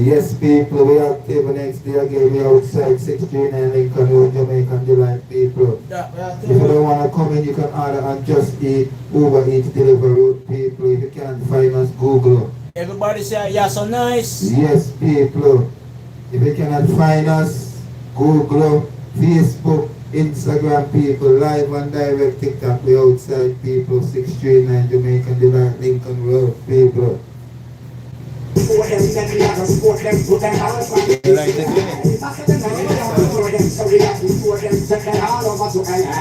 Yes, people, we are active next day again. We are outside 639 Lincoln Road, Jamaican Delight, people. If you don't want to come in, you can order and Just Eat, Uber Eats, Deliveroo, people. If you can't find us, Google. Everybody say, yeah, so nice. Yes, people. If you cannot find us, Google, Facebook, Instagram, people, live and direct TikTok, we outside, people, 639 Jamaican Delight, Lincoln Road, people.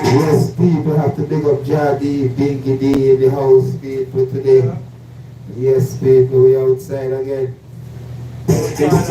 Yes, people have to dig up Jadi, Binky D in the house, people, today. Yes, people, we outside again. Yes,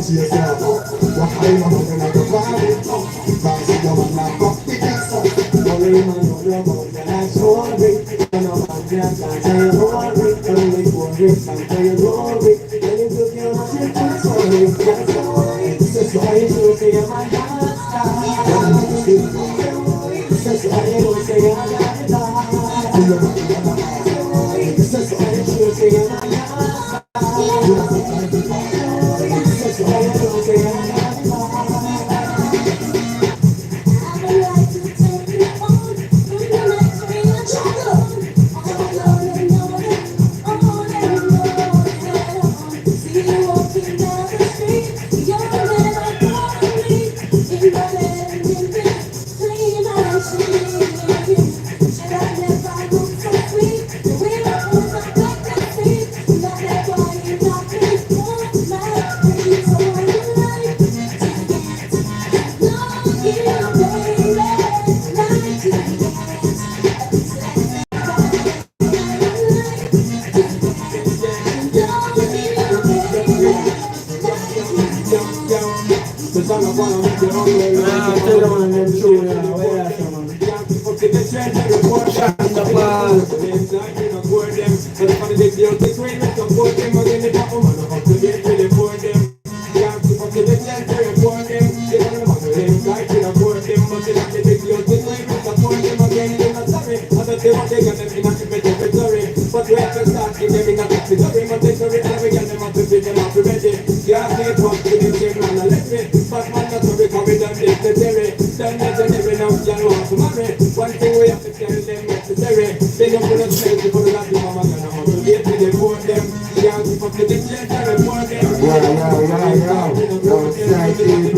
to yourself. What are you having at the party? Bounce your man like fuck the kicks up. Only man know about the life story. And a man can't tell your story. Only for it can tell your glory. Then you took your man to the story. That's the way. It's the story to say your man can't stop. It's the story to say your man can't stop. It's the story to say your man can't stop. But we have to start giving a category, but they sorry, and we get them up to be them up to ready. Yeah, they talk to them, say, man, I let me. But man, that's what we come with them, necessary. Then legendary, now you know how to marry. One thing we have to tell them necessary. They don't put us crazy for the last of mama, and how to get to them for them. Yeah, we fuck to them, legendary for them. Yo, side people.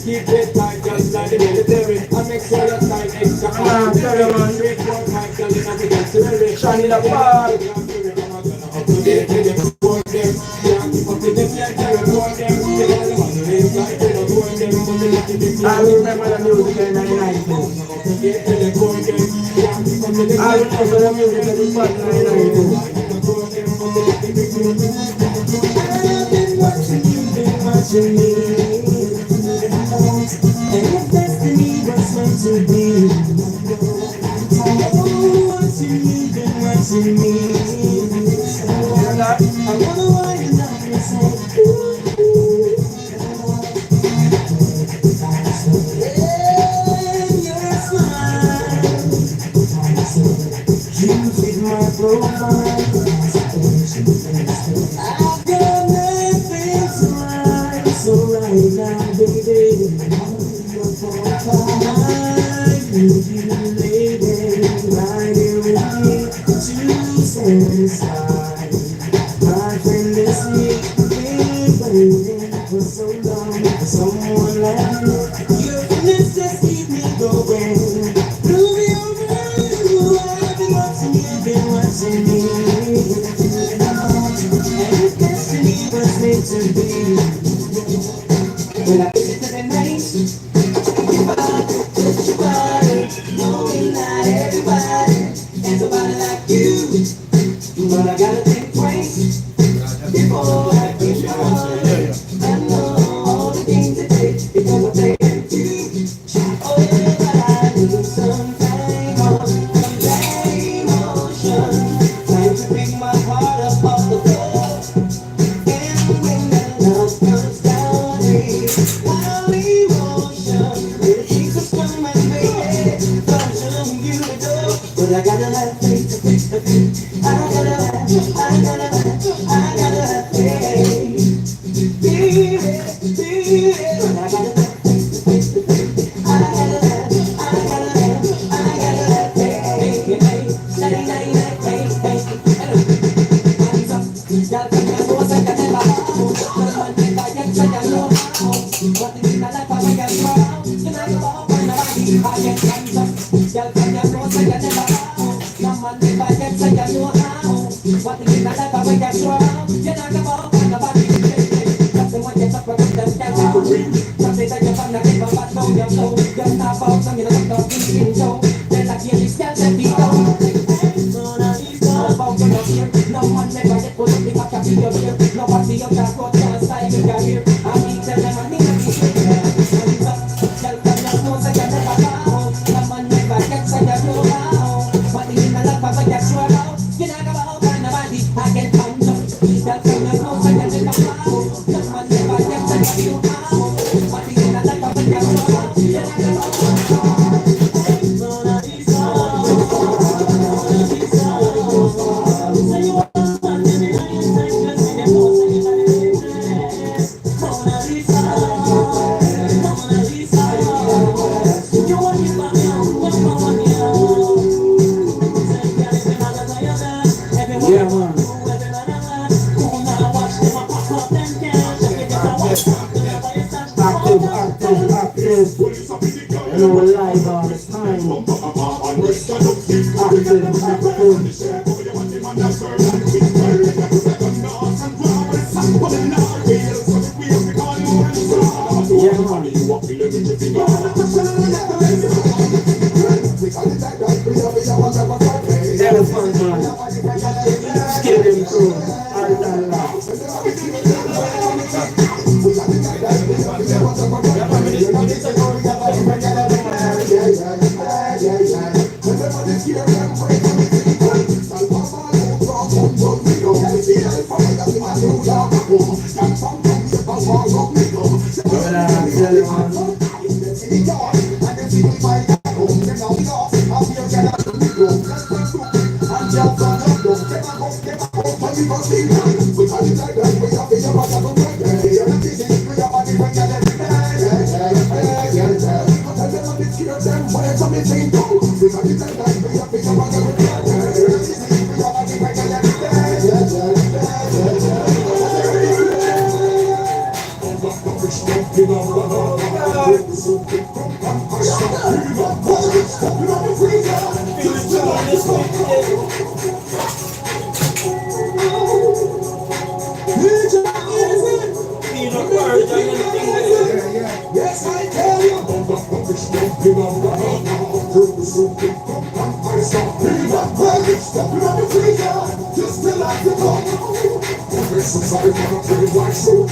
Keep it tight, just like the military. And make sure your side extra. Shine the ball. I remember the music in the 90s. I remember the music in the 90s. I've been watching you, been watching me. And if destiny was meant to be, oh, watching you, been watching me. I wanna wind up and say, ooh. Your smile, you fit my profile. I've got nothing to hide, so right now, baby, I need you, lady, right here with me to satisfy. My friend is here, been waiting for so long for someone like you. Your goodness just keep me going. Through your world, I've been watching you, been watching me. And if destiny was meant to be, when I visit to the night, knowing not everybody and somebody like you, but I gotta think twice before I get started. I know all the things it takes because I'm taking you. Oh, but I need some emotion, time to pick my heart up off the floor. And when that love comes down, wild emotion, it keeps us coming, baby. From you to go, but I gotta have faith. I gotta have faith. I gotta have faith. But I gotta have faith. I gotta have faith. know we're live all the time. Yeah, man. Elephant man. Scare them through. All that laugh. Yes, I tell you. Just till I get home. Somebody wanna play like so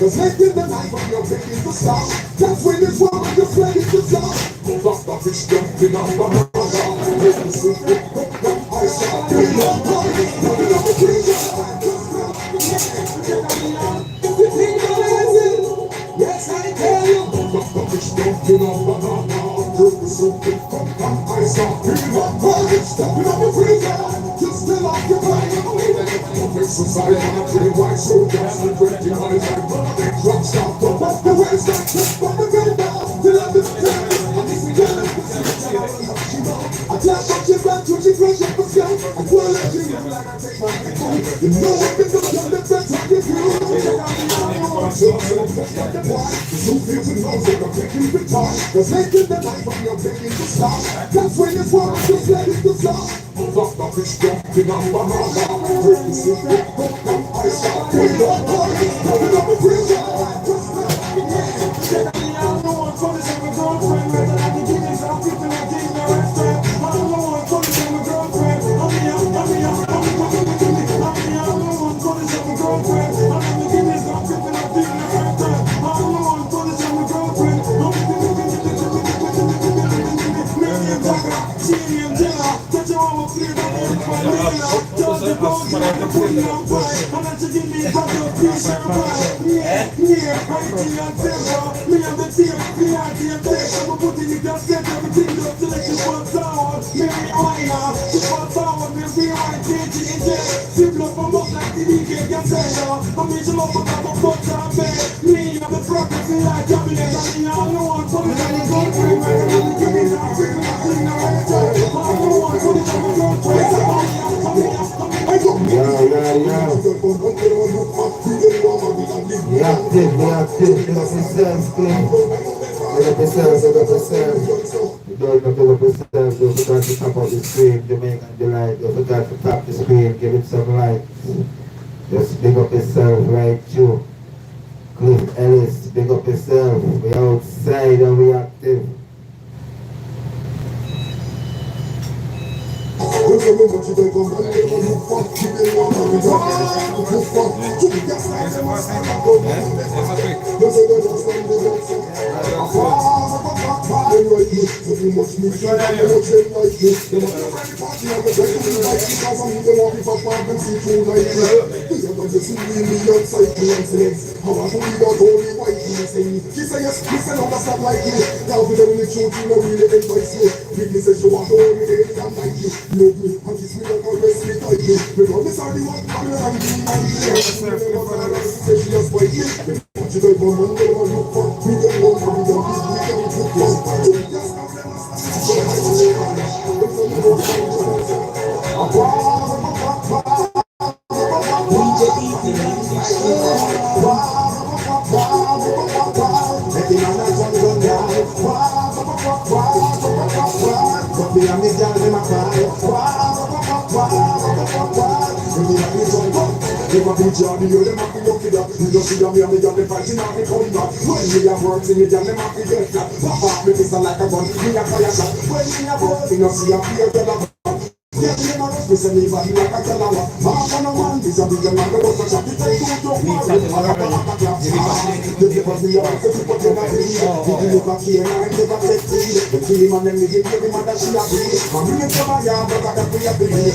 cause making the night when you're making the stop. That's when this world is ready to stop. Fuck off, it's jumping up on the yes, I tell you. It's jumping up on just fill up your mind. Society wanna play white soldiers and 20 money like they drop stop. But the way it's like just from the ground down till I'm just I clap up your back to the fresh up the sky. I wanna let you know like I take my people. You know I've been the one that best I can do. So feels and knows that I'm taking the time. Cause making the night when you're taking the stop. That's when it's one just let it to stop. Fuck off, it's jumping up on my heart. Be active, big up yourself, clean. Big up yourself, big up yourself. You don't know, big up yourself, don't forget to tap up the screen, Jamaican Delight. Don't forget to tap the screen, give it some light. Just big up yourself, right through. Cliff Ellis, big up yourself. We outside and we active. see. She say yes, listen, I'm not stop like you. Now we don't need you, you know really embrace you. Biggie says you want to hold me, they can't like you. Love me, and kiss me like always me like you. Because this are the one, I'm like you, man. Say she just like you. But you don't go on, they don't look for. We don't want to be done, we don't look for. Just come let us If I be Johnny, you them have to look it up. You just see me and me got the fighting out the comeback. When me have work, see me them have to get that. Pop up, me pistol like a gun, me a fire shot. When me have work, me no see a fear to the yeah, me never rush, me say me body like a talawa. Half an hour, this a big man, go to shop. It take two to one, I got a clap. The people see you, the people get a free. The people care, I never take free. The team and them, me give me mother, she a free. I'm in the fire, but I got free a free.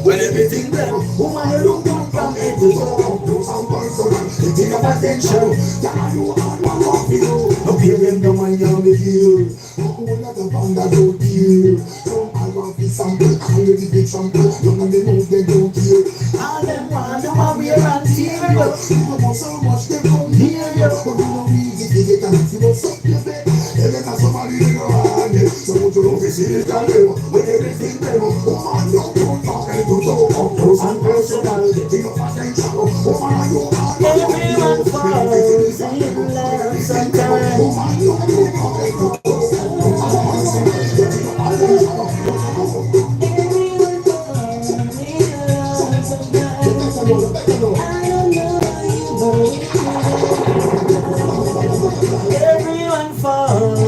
When everything them, woman you look down from head to toe. Do some personal, you take up attention. Yeah, you are one of you. No parent no man you make you. No one of the band that don't deal. Some I want to sample, I will give it sample. None of them know they don't care. All them want to have wear and tear. People want so much they come near you. But you know easy to get and you know something you bet. And then somebody in your hand. So what you don't see is that them. When everything them, woman you don't talk. Close and personal, take up attention. Woman, you are everyone falls in love sometimes. Woman, you are everyone falls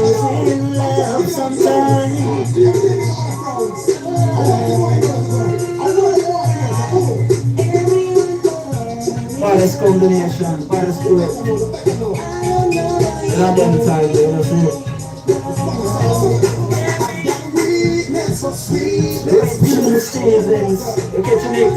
in love sometimes. Paris combination, Paris duet. Not them time, you know, let's do the Stevens. You catch mix.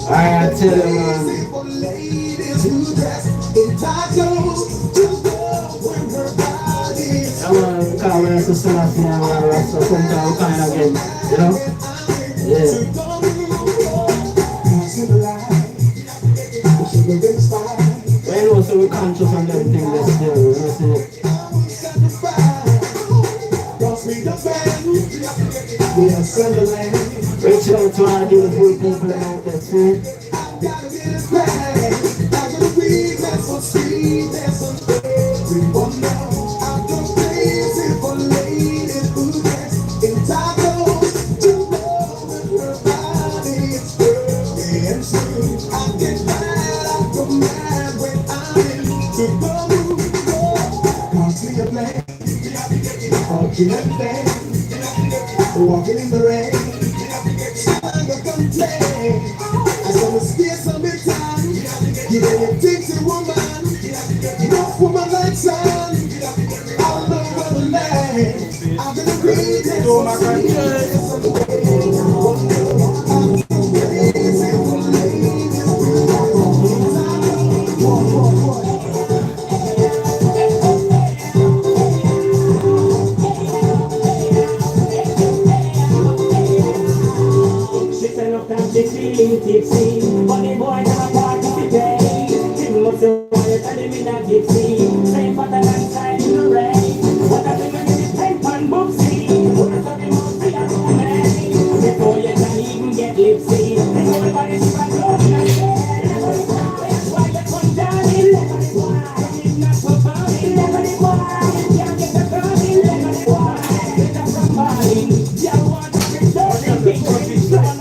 I tell you, man. I want to call it a son of mine, so sometimes kind of again, you know? Yeah. Well, you know, so we're conscious on them things that's there, you know, so. Reach out to our beautiful people out there, see? Walking in the rain, I'm gonna complain. I saw the space of my time. Give anything to woman. No woman like son. All over the land. I'm gonna breathe it for my country. Tipsy, but the boy never participate. He must have wanted to live in a gypsy. Same for the night in the rain. What a thing when you take one boopsie. What a thing must be a romance. Before you can even get lipsy. And everybody's right up in the head. That's why you come down in. It's not so funny. You can't get the funny. Get up from body. You want to be dirty.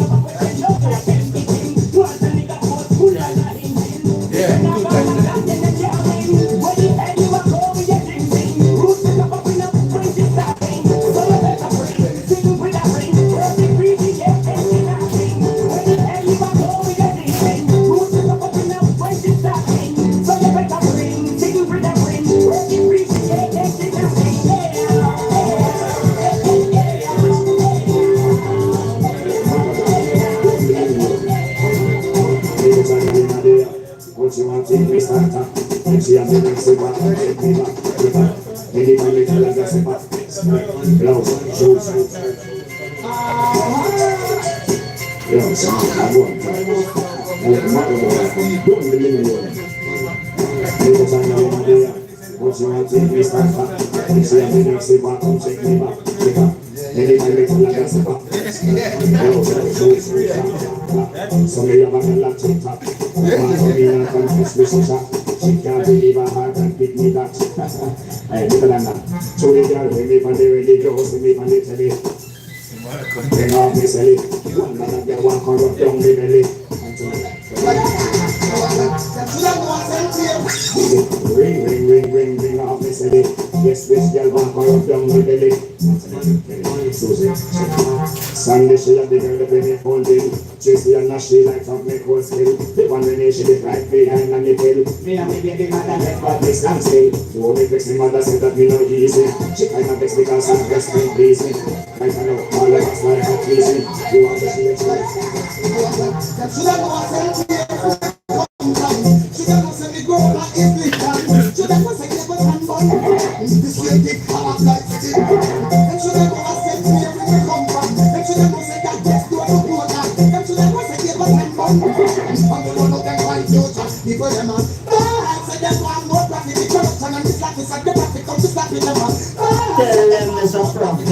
want to be starter. And she has been next to back, take me back, take back. Anytime we tell her just sit back. Blouse, shoes. Yeah, so I'm going to don't believe me. Little time now in there. What you want to take me starter. And she has been next to back, take me back, take back. Anytime we tell her just sit back. Blouse, shoes. So me have a lot to talk. Me and confess me so shot. She can't believe her heart and pick me that. Hey, better than that. So the girl with me from the radio, see me from the telly. Bring off me silly. One man girl want corrupt down the belly. Ring, ring, ring, ring, ring off me silly. Yes, this girl want corrupt down the belly. Susie. Sunday she had the girl that bring me folding. Tracy and Nashi like from me cold skill. The one when she did right behind and the pill. Me and me baby mother left but me stand still. You only vex me mother said that me no easy. She kind of vex because I'm best friend please me. I can know all of us like a pleasing. You want to see it right? She don't know what's in here. She don't know say me grow like English. She don't know say me go and bun. This lady come up like this. And she don't know what's in here when we come from. And she don't know say that yes do a good work. And she don't know say me go and bun. And you don't know them white future. People them man. I said them want more profit. The corruption and this life is like the profit come to stop it them man. Tell them it's a problem.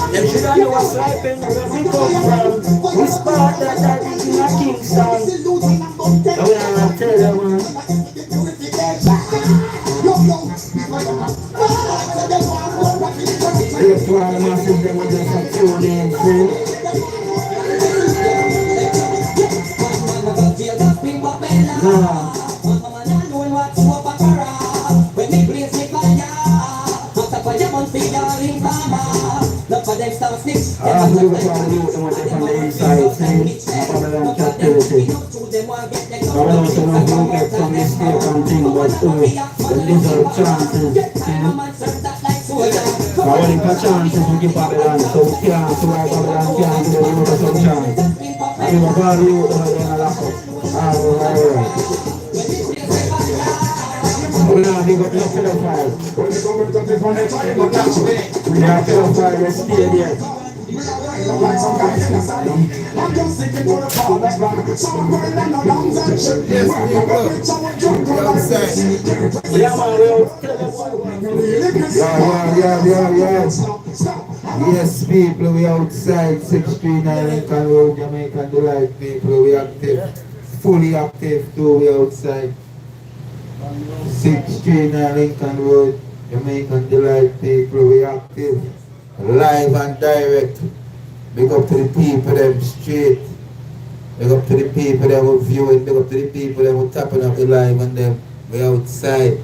Them should have know what's happening where we come from. We start that is in a Kingston. So we are not tell them man. If you are massive them will just tune in see. Nah. We were trying to do what they from the inside, see? Babylon captivity. Babylon so much you get some mistake and thing, but the little chances, see? Babylon for chances we give Babylon, so we can't, so why Babylon can't give them some chance. And we were all you over there in a lock up. Alright. We now big up your pedophile. We are pedophile, we stay there. Like some guy in the side. I'm just thinking for the father's back. Some girl and no downs and shit. Yes, Yeah, man, yes, people, we outside 639 Lincoln Road, Jamaican Delight people, we active, fully active too, we outside 639 Lincoln Road, Jamaican Delight people, we active, live and direct. Big up to the people them straight. Big up to the people that were viewing. Big up to the people that were tapping up the live and them. We outside.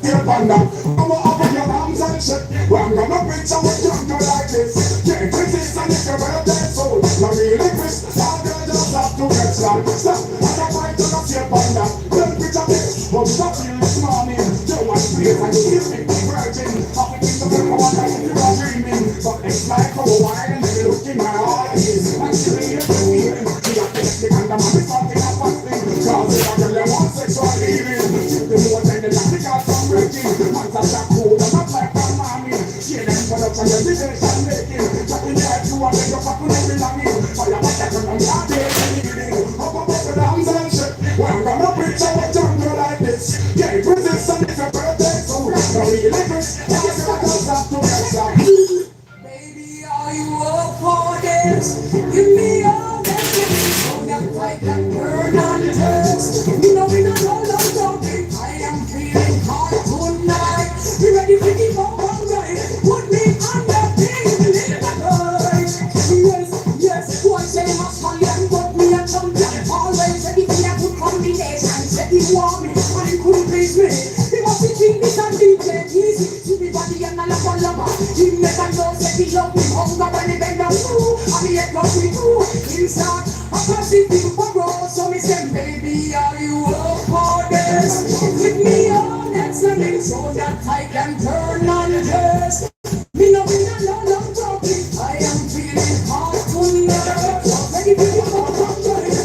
Dear Panda, I'm gonna open your arms and shit. Well, I'm gonna picture what you do like this. Yeah, critics and if you're better than soul. Not really Chris, all girls just have to get slapped. Stop, I'm a fight to not dear Panda. Then picture this, but stop you this morning. You want to play and you me virgin. I'll be the people one night you are dreaming. But it's like a while and they look in my eyes. And she really is feeling. She got this stick and the man is something up and thing. Cause if I tell you one sexual healing, the more than the traffic out from breaking. Once I shot cool, I'm not like a mommy. She then put up on your decision making. Talking like you are like a fucking every longing. Fire my second, I'm not there anything. Up above the dams and shit. Well, I'm gonna picture a jungle like this. Yeah, resistance is a birthday, so don't really miss. I guess I don't have to mess up. Baby, are you up for this? Give me all that thing, so that I can burn on the test. You know we don't know no talking. I am feeling hard tonight. You ready for the bomb right? Put me on the thing, live the night. Yes, yes, boy say must call you, but me a champion. Always ready for a good combination. Said he want me, and he couldn't please me. He must be king, this and DJ easy. To be body and a lava. He never know, said he love me. Hunger when he bend down through. And he had love me too. Inside, I can't see people for road. So me say, baby, are you up for this? With me on that something so that I can turn on taste. Me no talking. I am feeling hot tonight. Ready for you to come to it.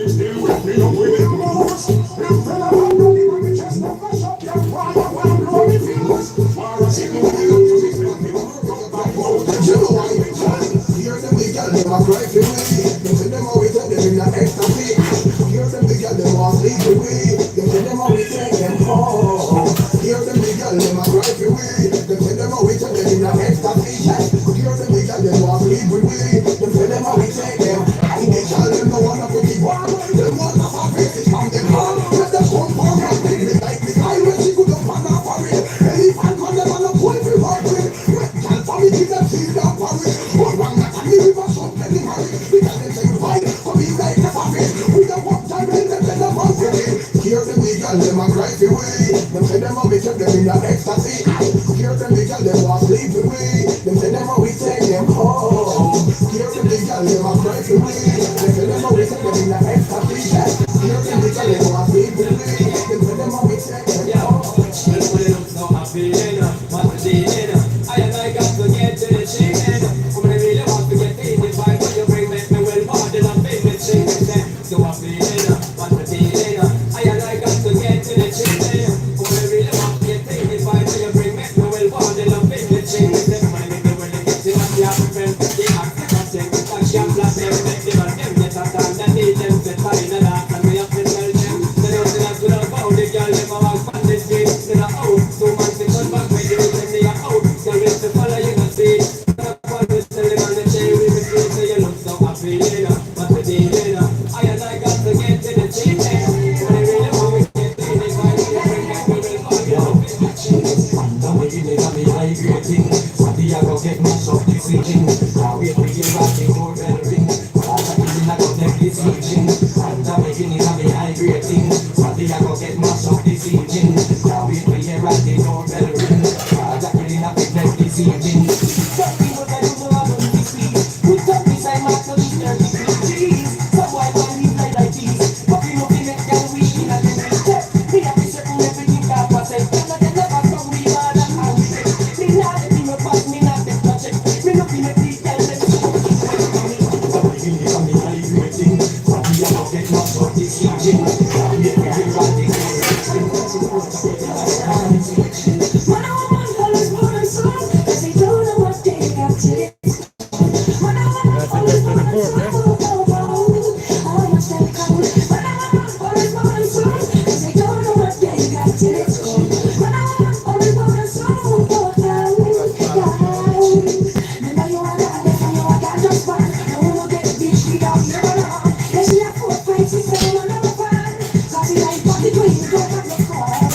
Still with me, no with it. them want sleep with we. Them tell them how we take them home. Hear them big girl, them a cry for we. Them tell them how we take them in a ecstasy. Hear them big girl, them want sleep with we. Them tell them how we take them. I they tell them no one of the keep on. Them want to have faces from them all. Let them come for me, big me like me. I will see good up on our parade. Elephant on them and a boy for parade. Can't for me give them see that parade. But one that I live a son penny marry. Because they say fight for me like a parade. We don't want time in them and them out for me. Hear them big girl, them a cry for we. Them say them how we take them in a ecstasy. Hear them big girl, them want sleep with we. Them say them how we take them home. Hear them big girl, them a cry for we. Them say them how we take them in a ecstasy. Hear them big girl, them want sleep with we. Them say them how we take them home. Let's put it up so I'm feeling what's the dealing? I and I got to get to the chicken. I'm gonna really want to get in the fight when you bring me well more than I'm feeling chicken. So I'm feeling what's the dealing? I and I got to get to the chicken. I'm gonna really want to get in the fight when you bring me well more than I'm feeling chicken. I'm gonna make the world get to what you have to friend. The active and take the touch and blast them. Make them and them get a time that need them to find a lot. And we have to tell them. They don't see us without found the girl them a walk on the street. They are out, so much they come back when you when they are out. They will to follow you the street. What we tell them on the chain, we will feel so you look so happy, but the day, I and I got to get to the chicken. When they really want me to get in the fight, we bring back we will find you. Don't make it make me high grading. What the I go get much of this evening. Now we are here rocking doorbell ring. All the evening I go take this evening. And I'm making it me high grading. What the I go get much of this evening. Now we are here rocking doorbell ring. All the evening I go take this evening. Some people that don't know how to be sweet. Put up beside my clothes, 30 degrees. Some white man live like this. But we know we make them weak in a little step. We have to circle everything that was said. None of them never come we bad and angry. Me not let me no pass, me not take no check. Me no be make these tell them so much. Some people come in high grading. But we are not get much of this evening. Now we are here riding. When I want always want a song, 'cause they don't know what they got to it. When I want always want a song, I must have come. When I want always want a song, 'cause they don't know what they got to it. When I want always want a song, down. Remember you are that, and you are that just fine. No one will get bitch, we got you on. Yeah, she have 4 fights, she said I'm number 5. 'Cause he like body queen, you don't have no phone.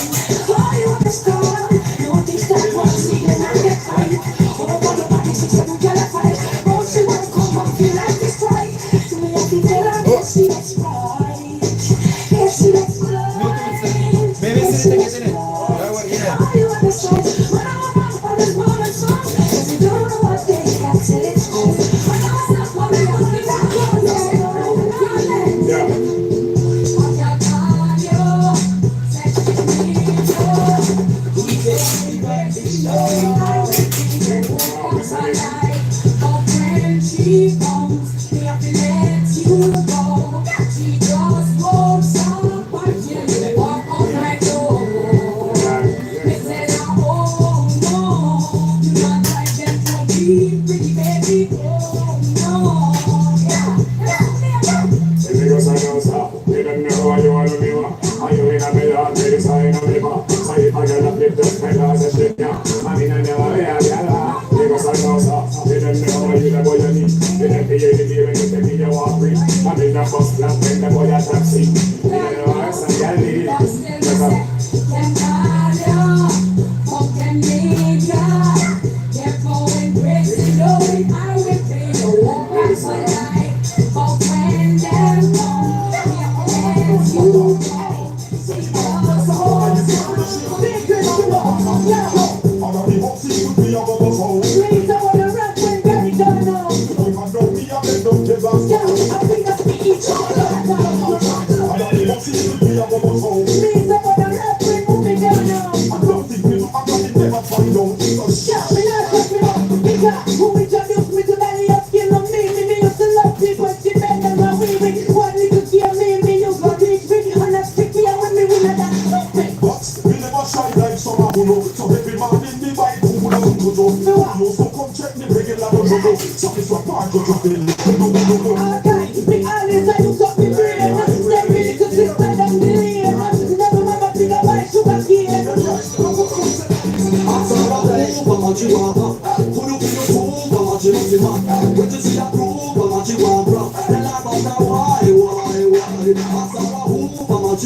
Oh, you want the star? No things that want to see them and get fight. Oh, but your body 6 7 girl a fight. Oh, she won't come and feel like this fight. So me have to tell her that she likes right. Yeah, she likes right. Maybe it's in it, isn't it? Yeah. Oh, you want the song? When I want always want a song, 'cause they don't know what they got till it's home. When I want always want a song, Yeah. She comes, me have to let you go. She just won't stop watching me walk on my door. Me say, oh no, do not like them to be pretty baby. Oh no, yeah. If you go sign stop, you don't know what you want to be. Are you in a million, baby, sign a paper. So if I get a flip, just make us a shit, yeah. I mean, I never hear ya. You go sign stop, you don't know what you boy you need. You don't pay the deal when you take me, you walk free. I mean, the bus class, when the boy a taxi. You don't know how some girl need. Yes, sir. So every man in the bike who doesn't go to so come check the regular go. So it's what part of the bill. Okay, we always like to talk the brain. That's the really good system.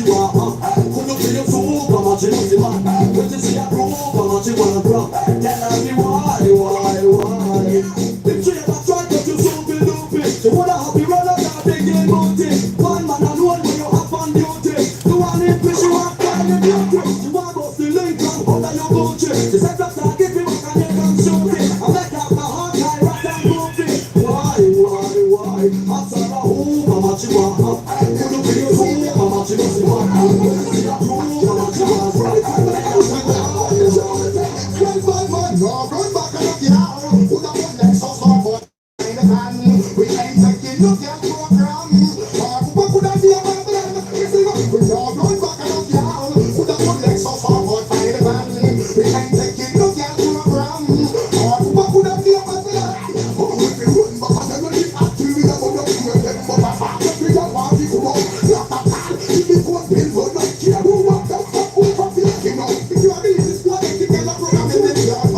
you want? Could you feel your soul, how much you lose the man? When you see a groove, how much you wanna drop? Tell me why? If you ever try to do something stupid, you wanna have you run out of the game mountain. One man alone when you have on duty. You want it, wish you want kind of beauty. You want to bust the link under your country. You said that I give you back and you come shooting. I make up my heart, I rat and goofy. Why? I said a who, how much you want? Could you feel your soul, how much you lose the man? When you see a groove, how much you want? No, run back and look out. Who the one next us for fun? In the hand, we ain't taking no damn program. What could I be a problem? We no run back and look out. Who the one next us for fun? In the hand, we ain't taking no damn program. What could I be a problem? Oh, if you run back and look out, you will never know where them mother father. We don't want you to go. Not a pal. If you go and build one, not care who want the fuck who for thinking of. If you are the easiest one, you can have a program in the yard.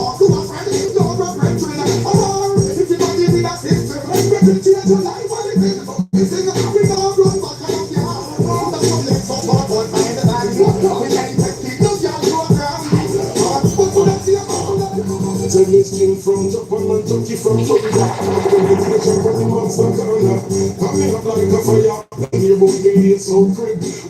King from Japan, man, Turkey from Florida. The monster corner. Coming up like a fire. Your boy, so quick.